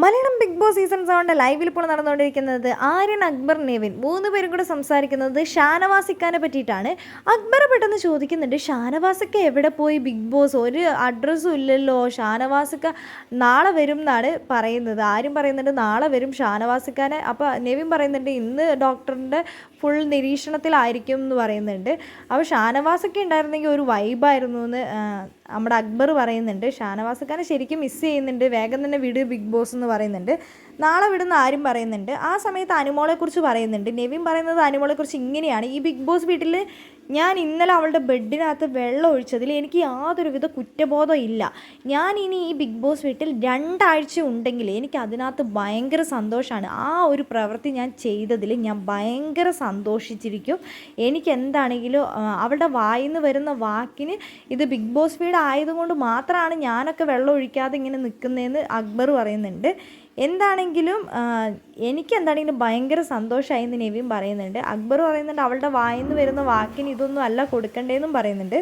Malayalam big boss season 7 ലൈവിൽ ഇപ്പോൾ നടന്നുകൊണ്ടിരിക്കുന്നത് ആര്യൻ, അക്ബർ, നെവിൻ 3 പേരും കൂടെ സംസാരിക്കുന്നത് ഷാനവാസിക്കാനെ പറ്റിയിട്ടാണ്. അക്ബർ പെട്ടെന്ന് ചോദിക്കുന്നുണ്ട്, ഷാനവാസിക്ക എവിടെ പോയി? ബിഗ് ബോസ് ഒരു അഡ്രസ്സും ഇല്ലല്ലോ. ഷാനവാസിക്ക നാളെ വരും എന്നാണ് പറയുന്നത്. ആരും പറയുന്നുണ്ട് നാളെ വരും ഷാനവാസിക്കാനെ. അപ്പോൾ നെവിൻ പറയുന്നുണ്ട് ഇന്ന് ഡോക്ടറിൻ്റെ ഫുൾ നിരീക്ഷണത്തിലായിരിക്കും എന്ന് പറയുന്നുണ്ട്. അപ്പോൾ ഷാനവാസൊക്കെ ഉണ്ടായിരുന്നെങ്കിൽ ഒരു വൈബായിരുന്നു എന്ന് നമ്മുടെ അക്ബർ പറയുന്നുണ്ട്. ഷാനവാസക്കാനെ ശരിക്കും മിസ് ചെയ്യുന്നുണ്ട്, വേഗം തന്നെ വിട് ബിഗ് ബോസ് എന്ന് പറയുന്നുണ്ട്. നാളെ വിടുന്ന ആരും പറയുന്നുണ്ട്. ആ സമയത്ത് അനുമോളെക്കുറിച്ച് പറയുന്നുണ്ട്. നെവിൻ പറയുന്നത് അനുമോളെക്കുറിച്ച് ഇങ്ങനെയാണ്: ഈ ബിഗ് ബോസ് വീട്ടിൽ ഞാൻ ഇന്നലെ അവളുടെ ബെഡിനകത്ത് വെള്ളം ഒഴിച്ചതിൽ എനിക്ക് യാതൊരുവിധ കുറ്റബോധം ഇല്ല. ഞാൻ ഇനി ഈ ബിഗ് ബോസ് വീട്ടിൽ 2 ആഴ്ച ഉണ്ടെങ്കിൽ എനിക്ക് അതിനകത്ത് ഭയങ്കര സന്തോഷമാണ്. ആ ഒരു പ്രവൃത്തി ഞാൻ ചെയ്തതിൽ ഞാൻ ഭയങ്കര സന്തോഷിച്ചിരിക്കും. എനിക്ക് എന്താണെങ്കിലും അവളുടെ വായിൽ നിന്ന് വരുന്ന വാക്കിന് ഇത് ബിഗ് ബോസ് വീട് ആയതുകൊണ്ട് മാത്രമാണ് ഞാനൊക്കെ വെള്ളം ഒഴിക്കാതെ ഇങ്ങനെ നിൽക്കുന്നതെന്ന് അക്ബർ പറയുന്നുണ്ട്. എന്താണെങ്കിലും എനിക്ക് ഭയങ്കര സന്തോഷമായി എന്ന് നെവിൻ പറയുന്നുണ്ട്. അക്ബർ പറയുന്നുണ്ട് അവളുടെ വായിൽ നിന്ന് വരുന്ന വാക്കിന് ഇതൊന്നും അല്ല കൊടുക്കണ്ടേന്നും പറയുന്നുണ്ട്.